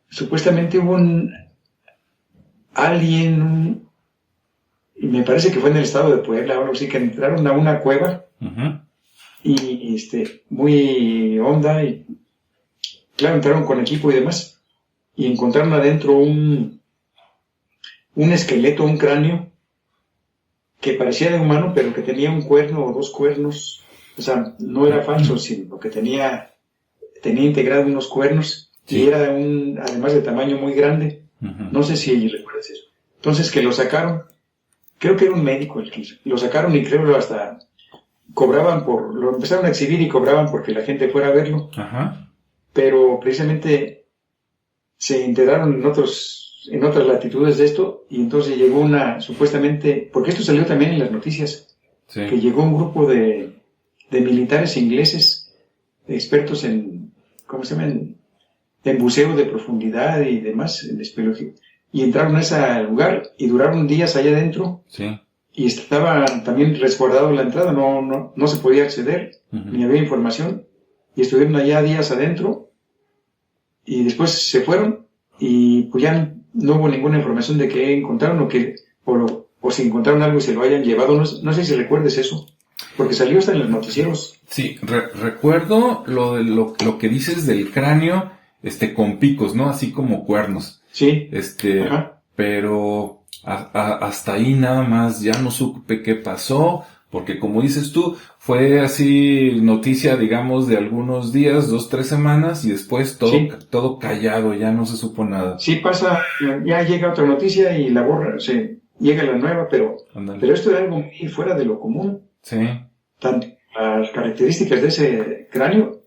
supuestamente hubo un alien, y me parece que fue en el estado de Puebla, o algo así, que entraron a una cueva, y muy honda, y claro, entraron con equipo y demás, y encontraron adentro un esqueleto, un cráneo, que parecía de humano, pero que tenía un cuerno o dos cuernos, o sea, no era falso, sino que tenía integrado unos cuernos, y era además de tamaño muy grande. No sé si recuerdas eso. Entonces que lo sacaron, creo que era un médico el que lo sacaron, y creo que hasta lo empezaron a exhibir y cobraban porque la gente fuera a verlo. Pero precisamente se enteraron en otras latitudes de esto, y entonces llegó supuestamente, porque esto salió también en las noticias, que llegó un grupo de militares ingleses, expertos en, ¿cómo se llama?, en buceo de profundidad y demás, en espeleología, y entraron a ese lugar y duraron días allá adentro, y estaba también resguardado la entrada, no se podía acceder, ni había información, y estuvieron allá días adentro, y después se fueron, y pues ya no hubo ninguna información de qué encontraron, o si encontraron algo y se lo hayan llevado. No sé si recuerdes eso, porque salió hasta en los noticieros. Sí, recuerdo lo que dices del cráneo, con picos, ¿no? Así como cuernos. Sí. Pero hasta ahí nada más, ya no supe qué pasó, porque como dices tú, fue así noticia, digamos, de algunos días, 2, 3 semanas, y después todo callado, ya no se supo nada. Sí pasa, ya llega otra noticia y la borra, llega la nueva, pero esto era algo muy fuera de lo común. Tanto las características de ese cráneo,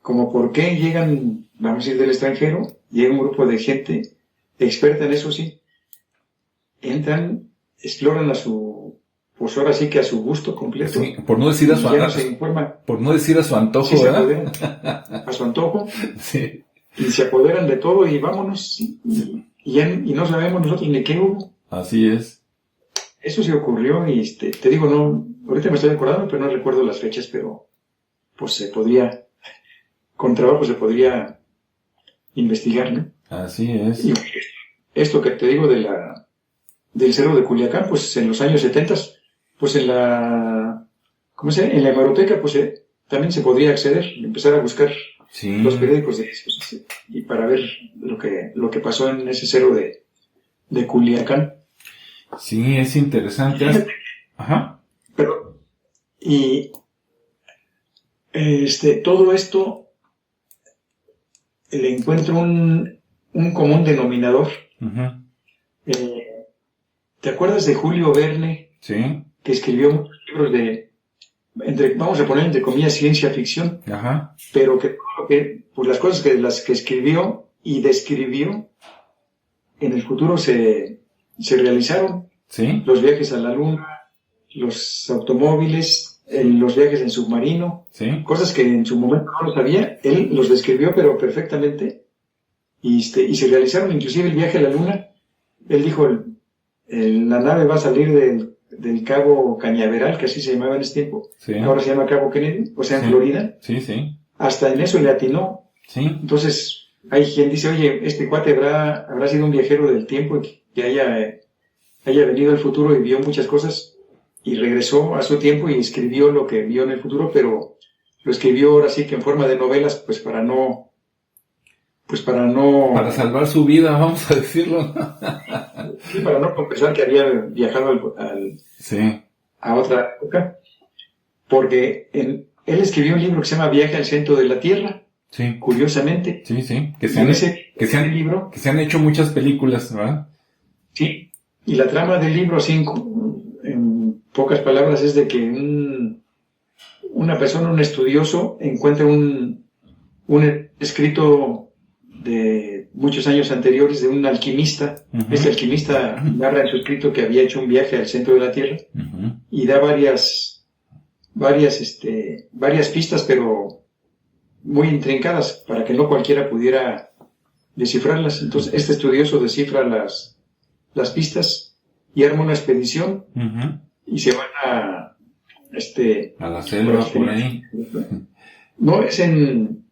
como por qué llegan, vamos a decir, del extranjero, llega un grupo de gente experta en eso, entran, exploran pues ahora sí que a su gusto completo. Por no decir a su antojo, ¿verdad? A su antojo. Y se apoderan de todo y vámonos, y no sabemos nosotros ni qué hubo. Así es. Eso se ocurrió, y te digo, ahorita me estoy acordando, pero no recuerdo las fechas, pero pues con trabajo se podría investigar, ¿no? Así es. Y esto que te digo del Cerro de Culiacán, pues en los años 70, pues en la ¿cómo se llama? En la hemeroteca, pues también se podría acceder, empezar a buscar los periódicos y para ver lo que pasó en ese cerro de Culiacán. Sí, es interesante. Ajá. Pero, y todo esto le encuentro un común denominador. Uh-huh. ¿Te acuerdas de Julio Verne? Sí. Que escribió muchos libros vamos a poner entre comillas, ciencia ficción. Ajá. Pero pues las cosas las que escribió y describió, en el futuro se realizaron. Sí. Los viajes a la luna, los automóviles, los viajes en submarino, sí. Cosas que en su momento no lo sabía, él los describió pero perfectamente y se realizaron, inclusive el viaje a la luna. Él dijo, la nave va a salir del Cabo Cañaveral, que así se llamaba en ese tiempo, sí. Ahora se llama Cabo Kennedy, o sea, en Florida. Sí, sí. Hasta en eso le atinó. Sí. Entonces, hay quien dice, oye, este cuate habrá sido un viajero del tiempo y que haya venido al futuro y vio muchas cosas y regresó a su tiempo y escribió lo que vio en el futuro, pero lo escribió ahora sí que en forma de novelas, para salvar su vida, vamos a decirlo. Sí, para no confesar que había viajado a otra época, porque él escribió un libro que se llama Viaje al centro de la Tierra. Sí. Curiosamente. Sí, sí. Que se han hecho muchas películas, ¿verdad? Sí. Y la trama del libro, así en pocas palabras, es de que una persona, un estudioso, encuentra un escrito de muchos años anteriores de un alquimista. Uh-huh. Este alquimista narra en su escrito que había hecho un viaje al centro de la Tierra. Uh-huh. Y da varias pistas, pero muy intrincadas, para que no cualquiera pudiera descifrarlas. Entonces, este estudioso descifra las pistas y arma una expedición. Uh-huh. Y se van a la selva por ahí. No, es en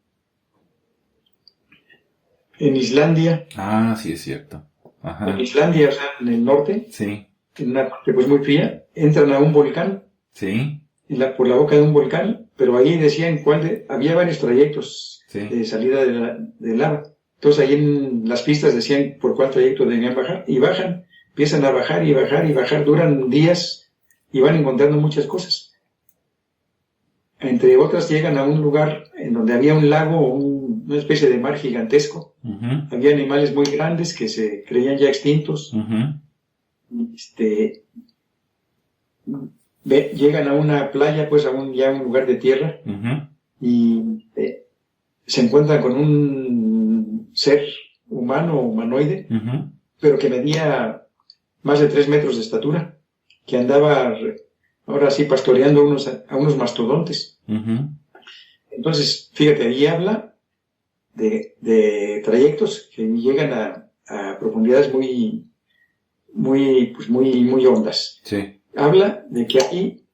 Islandia. Ah, sí, es cierto. Ajá. En Islandia, o sea, en el norte. Sí. En una parte pues muy fría. Entran a un volcán. Sí. Por la boca de un volcán, pero ahí decían había varios trayectos de salida de lava. Entonces ahí en las pistas decían por cuál trayecto debían bajar, y bajan, empiezan a bajar y bajar y bajar, duran días y van encontrando muchas cosas. Entre otras llegan a un lugar en donde había un lago, una especie de mar gigantesco. Uh-huh. Había animales muy grandes que se creían ya extintos. Uh-huh. Llegan a una playa, pues ya un lugar de tierra. Uh-huh. Y se encuentran con un ser humano o humanoide, uh-huh. pero que medía más de 3 metros de estatura, que andaba ahora sí pastoreando a unos mastodontes. Uh-huh. Entonces, fíjate, ahí habla de trayectos que llegan a profundidades muy hondas. Sí. Habla de que ahí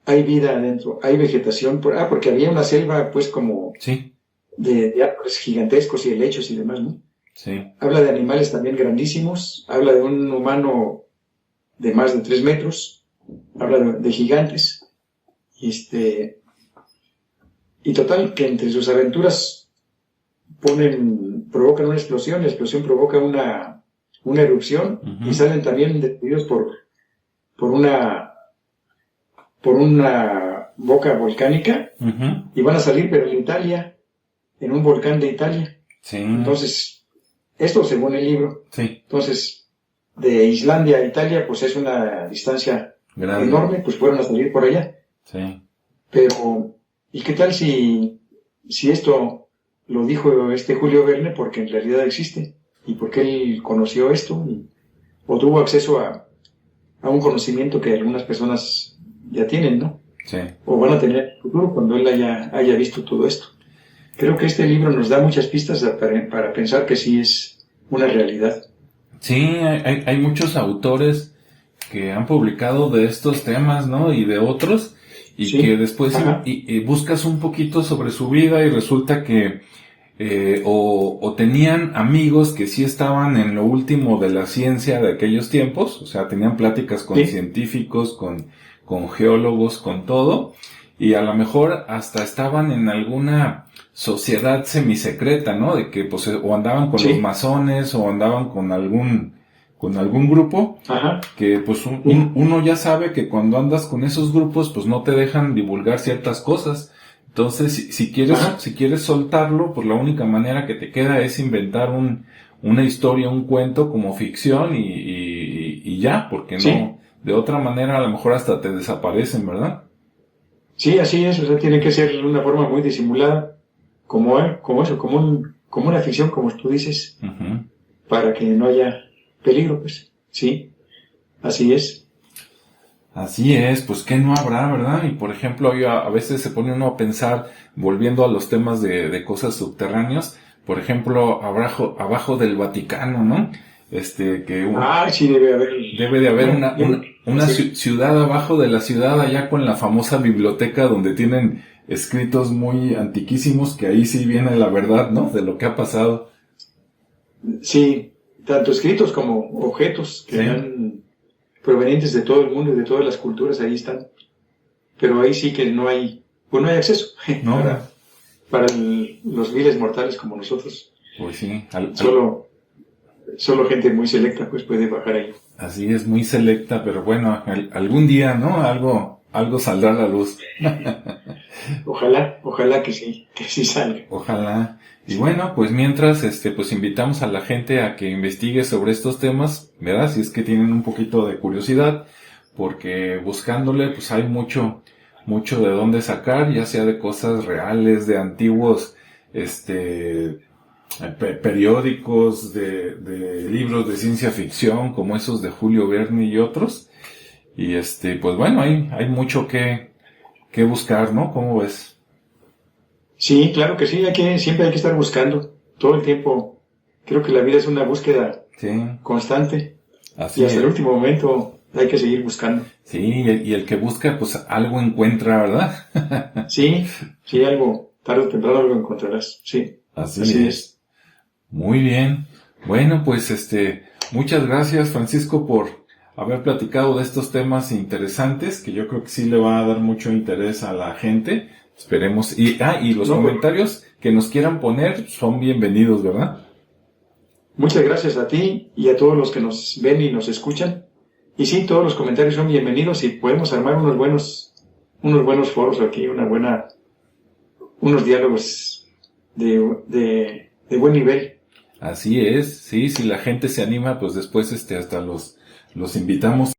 hay vida adentro, hay vegetación, porque había una selva pues como de árboles gigantescos y helechos y demás, ¿no? Sí. Habla de animales también grandísimos, habla de un humano de más de 3 metros, habla de gigantes, y total que entre sus aventuras provocan una explosión, la explosión provoca una erupción. Uh-huh. Y salen también destruidos por una boca volcánica. Uh-huh. Y van a salir, pero en Italia, en un volcán de Italia. Sí. Entonces, esto según el libro. Sí. Entonces, de Islandia a Italia, pues es una distancia enorme, pues fueron a salir por allá. Sí. Pero, ¿y qué tal si esto lo dijo Julio Verne porque en realidad existe? Y porque él conoció esto o tuvo acceso a un conocimiento que algunas personas ya tienen, ¿no? Sí. O van a tener en el futuro cuando él haya visto todo esto. Creo que este libro nos da muchas pistas para pensar que sí es una realidad. Sí, hay muchos autores que han publicado de estos temas, ¿no? Y de otros, y que después y buscas un poquito sobre su vida y resulta que o tenían amigos que sí estaban en lo último de la ciencia de aquellos tiempos, o sea, tenían pláticas con científicos, con con geólogos, con todo, y a lo mejor hasta estaban en alguna sociedad semisecreta, ¿no? De que pues o andaban con los masones o andaban con algún grupo. Ajá. Que pues uno ya sabe que cuando andas con esos grupos pues no te dejan divulgar ciertas cosas. Entonces si quieres soltarlo, pues la única manera que te queda es inventar una historia, un cuento como ficción y ya, porque no, de otra manera a lo mejor hasta te desaparecen, ¿verdad? Sí, así es, o sea, tiene que ser de una forma muy disimulada, como una ficción, como tú dices, para que no haya peligro, pues, sí, así es. Así es, pues que no habrá, ¿verdad? Y por ejemplo, a veces se pone uno a pensar, volviendo a los temas de cosas subterráneas, por ejemplo, abajo del Vaticano, ¿no? Sí, debe de haber una ciudad abajo de la ciudad, allá con la famosa biblioteca donde tienen escritos muy antiquísimos, que ahí sí viene la verdad, ¿no? De lo que ha pasado. Sí, tanto escritos como objetos que eran provenientes de todo el mundo y de todas las culturas, ahí están. Pero ahí sí que no hay acceso para los viles mortales como nosotros. Pues sí. Solo gente muy selecta pues puede bajar ahí. Así es, muy selecta, pero bueno, algún día, ¿no? Algo saldrá a la luz. Ojalá que sí salga. Ojalá. Y bueno, pues mientras, pues invitamos a la gente a que investigue sobre estos temas, ¿verdad? Si es que tienen un poquito de curiosidad, porque buscándole, pues hay mucho de dónde sacar, ya sea de cosas reales, de antiguos, periódicos, de libros de ciencia ficción, como esos de Julio Verne y otros. Y pues bueno, hay mucho que buscar, ¿no? ¿Cómo ves? Sí, claro que sí, siempre hay que estar buscando, todo el tiempo. Creo que la vida es una búsqueda constante. Así y hasta el último momento hay que seguir buscando. Sí, y el que busca, pues algo encuentra, ¿verdad? sí, algo, tarde o temprano algo encontrarás, sí. Así es. Muy bien. Bueno, pues muchas gracias, Francisco, por haber platicado de estos temas interesantes, que yo creo que sí le va a dar mucho interés a la gente. Esperemos. Y los comentarios que nos quieran poner son bienvenidos, ¿verdad? Muchas gracias a ti y a todos los que nos ven y nos escuchan. Y sí, todos los comentarios son bienvenidos y podemos armar unos buenos foros aquí, unos diálogos de buen nivel. Así es, sí, si la gente se anima, pues después hasta los invitamos.